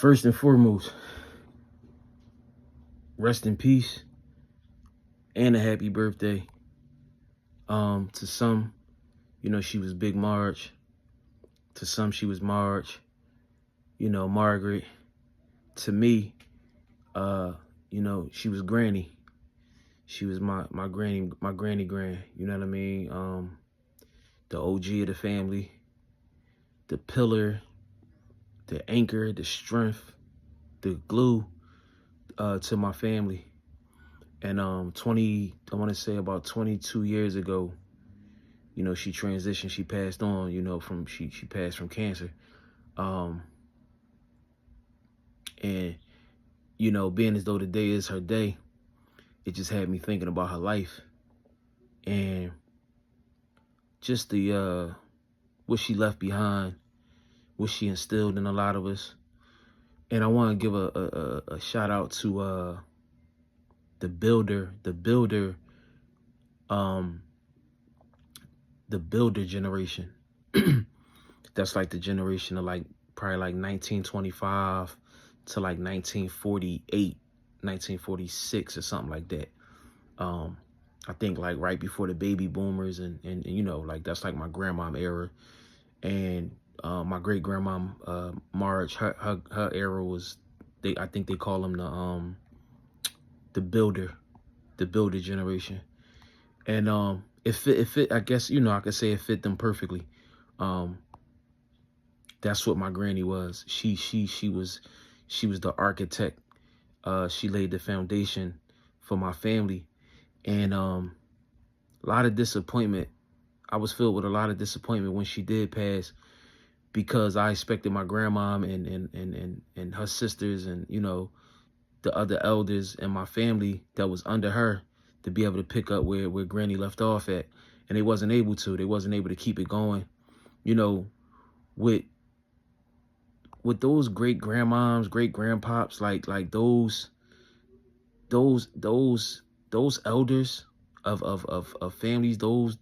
First and foremost, rest in peace and a happy birthday. To some, she was Big Marge. To some, she was Marge. Margaret. To me, she was Granny. She was my granny grand. You know what I mean? The OG of the family, the pillar, the anchor, the strength, the glue to my family. And I want to say about 22 years ago, she transitioned. She passed on. She passed from cancer. And being as though today is her day, it just had me thinking about her life and just the what she left behind, what she instilled in a lot of us. And I want to give a shout out to the builder generation. That's like the generation of probably 1925 to 1948, 1946 or something like that. I think right before the baby boomers and that's like my grandmom era. And my great grandmom Marge, her era was, I think they call them the builder generation. And it fit, I guess, I could say it fit them perfectly. That's what my granny was. She was the architect. She laid the foundation for my family. And a lot of disappointment. I was filled with a lot of disappointment when she did pass, because I expected my grandmom and her sisters and the other elders in my family that was under her to be able to pick up where Granny left off at. And they wasn't able to. They wasn't able to keep it going. With those great grandmoms, great grandpops, like those elders of families, those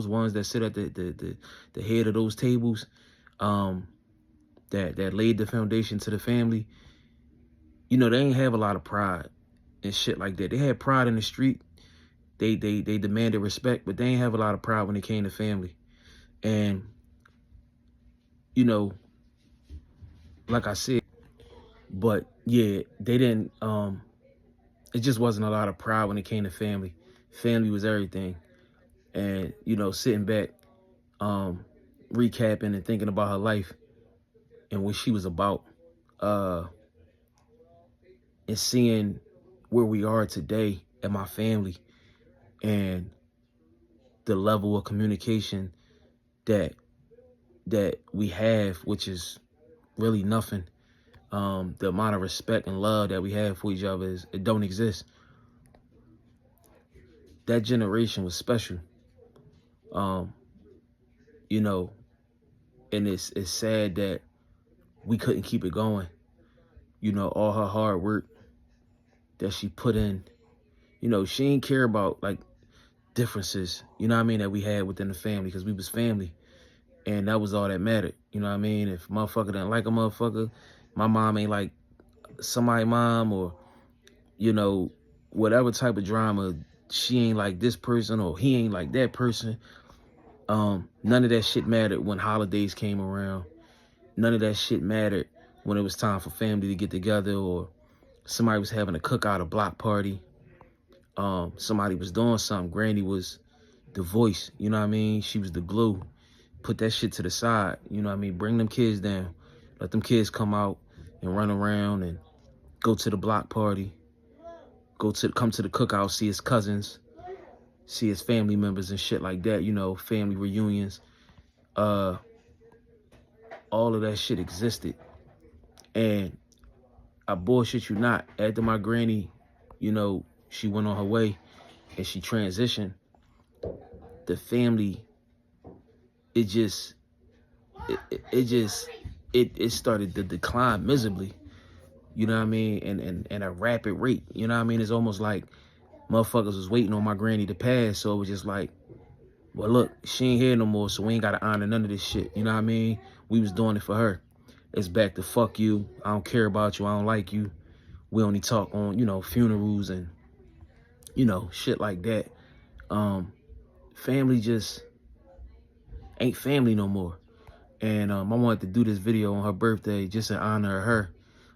ones that sit at the head of those tables, that laid the foundation to the family. They ain't have a lot of pride and shit like that. They had pride in the street. They demanded respect, but they ain't have a lot of pride when it came to family. And like I said, but yeah, they didn't. It just wasn't a lot of pride when it came to family. Family was everything. And sitting back, recapping and thinking about her life and what she was about, and seeing where we are today and my family and the level of communication that we have, which is really nothing. The amount of respect and love that we have for each other it don't exist. That generation was special. And it's sad that we couldn't keep it going. All her hard work that she put in, she didn't care about differences, that we had within the family, because we was family. And that was all that mattered. If a motherfucker didn't like a motherfucker, my mom ain't like somebody's mom, or, whatever type of drama, she ain't like this person or he ain't like that person. None of that shit mattered when holidays came around. None of that shit mattered when it was time for family to get together, or somebody was having a cookout, a block party. Somebody was doing something. Granny was the voice, She was the glue. Put that shit to the side, Bring them kids down. Let them kids come out and run around and go to the block party. Come to the cookout, see his cousins, see his family members and shit like that, family reunions. All of that shit existed. And I bullshit you not, after my granny, she went on her way and she transitioned, the family, it started to decline miserably, and at a rapid rate, It's almost like motherfuckers was waiting on my granny to pass, so it was just like, well, look, she ain't here no more, so we ain't got to honor none of this shit, We was doing it for her. it's back to fuck you. I don't care about you. I don't like you. We only talk on, you know, funerals and, you know, shit like that. Family just ain't family no more. And I wanted to do this video on her birthday just in honor of her.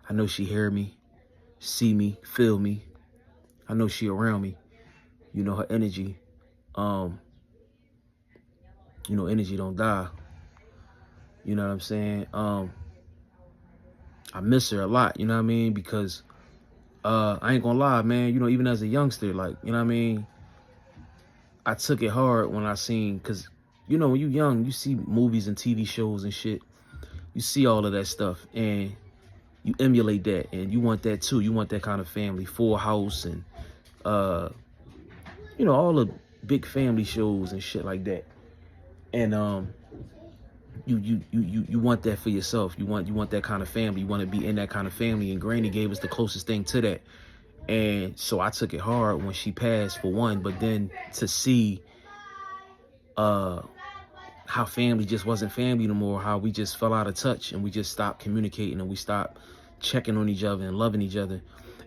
I know she hear me, see me, feel me. I know she around me. You know, her energy. You know, energy don't die. You know what I'm saying? I miss her a lot, you know what I mean? Because I ain't gonna lie, man, you know, even as a youngster, like, you know what I mean? I took it hard when I seen, cause you know, when you young, you see movies and TV shows and shit. You see all of that stuff and you emulate that and you want that too. You want that kind of family, Full House and you know, all the big family shows and shit like that. And you want that for yourself. You want that kind of family. You want to be in that kind of family. And Granny gave us the closest thing to that. And so I took it hard when she passed, for one, but then to see how family just wasn't family no more, how we just fell out of touch and we just stopped communicating and we stopped checking on each other and loving each other.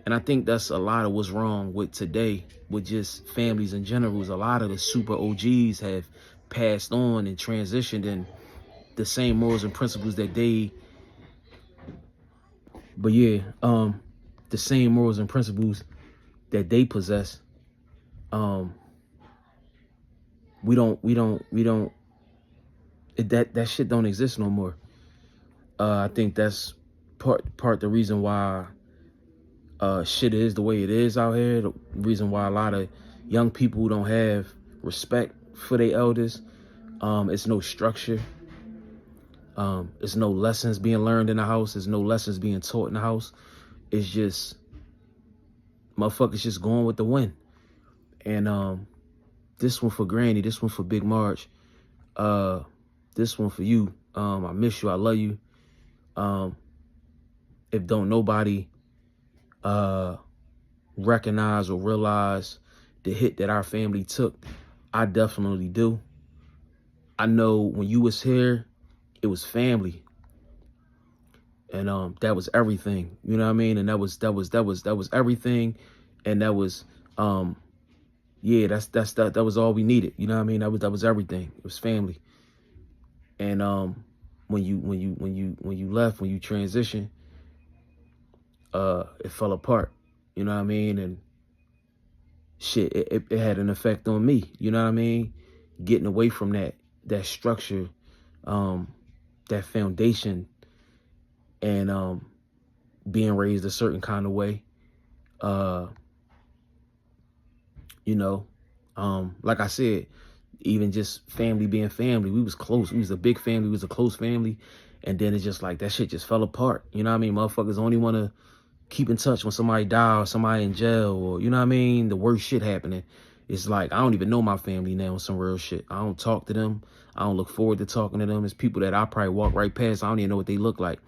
And I think that's a lot of what's wrong with today, with just families in general. A lot of the super OGs have passed on and transitioned, and the same morals and principles that they, the same morals and principles that they possess, that shit don't exist no more. I think that's part the reason why shit is the way it is out here. The reason why a lot of young people don't have respect for their elders. It's no structure. It's no lessons being learned in the house. There's no lessons being taught in the house. It's just motherfuckers just going with the wind. And this one for Granny, this one for Big Marge, this one for you. I miss you. I love you. If don't nobody recognize or realize the hit that our family took, I definitely do. I know when you was here, it was family, and that was everything. You know what I mean? And that was everything, and that was yeah, that was all we needed. You know what I mean? That was everything. It was family. And when you left, when you transitioned, it fell apart. You know what I mean? And shit, it had an effect on me. You know what I mean? Getting away from that structure, that foundation, and being raised a certain kind of way. You know, like I said, even just family being family, we was close. We was a big family. We was a close family. And then it's just like that shit just fell apart. You know what I mean? Motherfuckers only want to keep in touch when somebody die or somebody in jail, or, you know what I mean? The worst shit happening. It's like, I don't even know my family now on some real shit. I don't talk to them. I don't look forward to talking to them. It's people that I probably walk right past. I don't even know what they look like.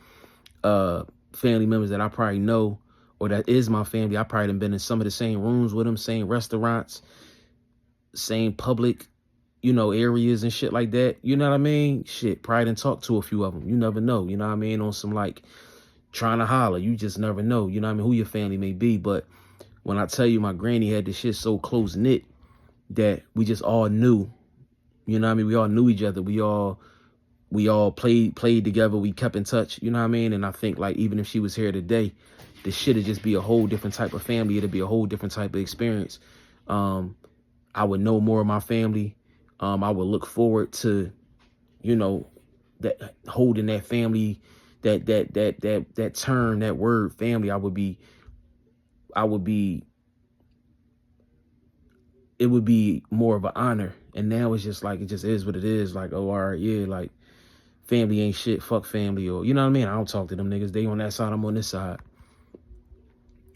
Family members that I probably know, or that is my family. I probably done been in some of the same rooms with them, same restaurants, same public, you know, areas and shit like that. You know what I mean? Shit, probably done talked to a few of them. You never know. You know what I mean? On some like trying to holler. You just never know. You know what I mean? Who your family may be. But when I tell you my granny had this shit so close knit that we just all knew. You know what I mean? We all knew each other. We all played together. We kept in touch. You know what I mean? And I think like even if she was here today, this shit would just be a whole different type of family. It'd be a whole different type of experience. I would know more of my family. I would look forward to, you know, that holding that family, that term, that word family. It would be more of an honor. And now it's just like, it just is what it is. Like, oh, all right, yeah, like family ain't shit, fuck family, or, you know what I mean? I don't talk to them niggas. They on that side, I'm on this side.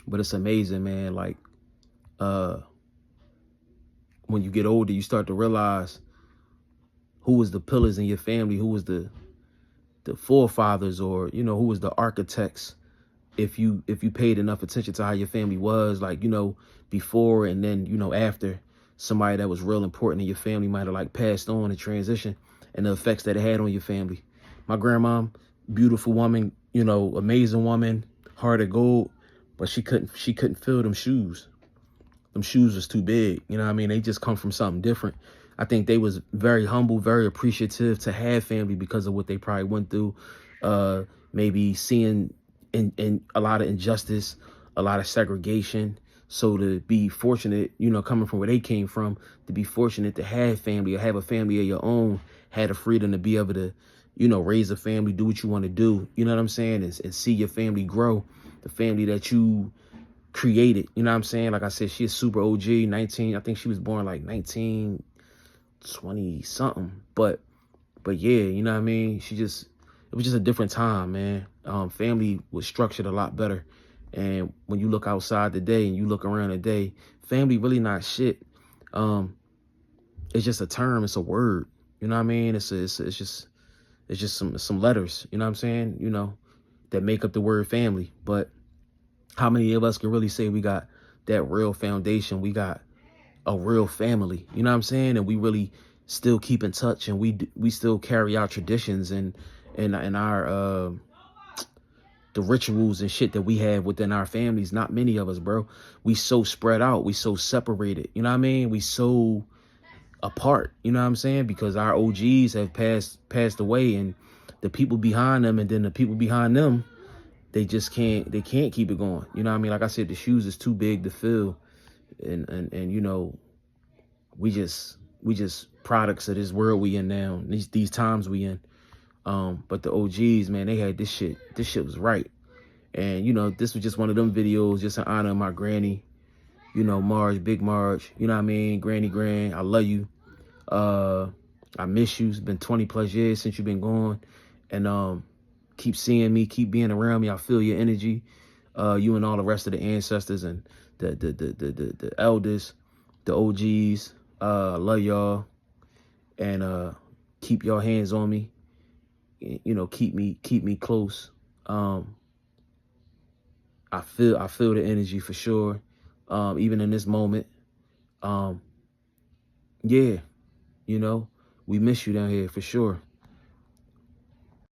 But it's amazing, man. Like, when you get older, you start to realize who was the pillars in your family, who was the forefathers, or, you know, who was the architects. If you paid enough attention to how your family was, like, you know, before and then, you know, after, somebody that was real important in your family might have like passed on and transitioned, and the effects that it had on your family. My grandmom, beautiful woman, you know, amazing woman, heart of gold, but she couldn't fill them shoes. Them shoes was too big. You know what I mean? They just come from something different. I think they was very humble, very appreciative to have family because of what they probably went through. Maybe seeing in a lot of injustice, a lot of segregation. So to be fortunate, you know, coming from where they came from, to be fortunate to have family or have a family of your own, had the freedom to be able to, you know, raise a family, do what you want to do. You know what I'm saying? And see your family grow, the family that you created. You know what I'm saying? Like I said, she's super OG, 19. I think she was born like 1920 something. But yeah, you know what I mean? It was just a different time, man. Family was structured a lot better. And when you look outside today and you look around today, family really not shit. It's just a term, it's a word. You know what I mean? It's just some letters, you know what I'm saying? You know, that make up the word family. But how many of us can really say we got that real foundation? We got a real family, you know what I'm saying? And we really still keep in touch, and we still carry our traditions and our the rituals and shit that we have within our families. Not many of us, bro. We so spread out, we so separated, you know what I mean? We so apart, you know what I'm saying? Because our OGs have passed away, and the people behind them, and then the people behind them, they can't keep it going. You know what I mean? Like I said, the shoes is too big to fill. And you know, we just products of this world we in now, these times we in. But the OGs, man, they had this shit was right. And you know, this was just one of them videos just in honor of my granny, you know, Marge, Big Marge, you know what I mean? Granny Gran, I love you. I miss you. It's been 20 plus years since you've been gone. And keep seeing me, keep being around me. I feel your energy. You and all the rest of the ancestors and the elders, the OGs. I love y'all. And keep your hands on me. You know, keep me close. I feel the energy for sure. Even in this moment. Yeah, you know, we miss you down here for sure.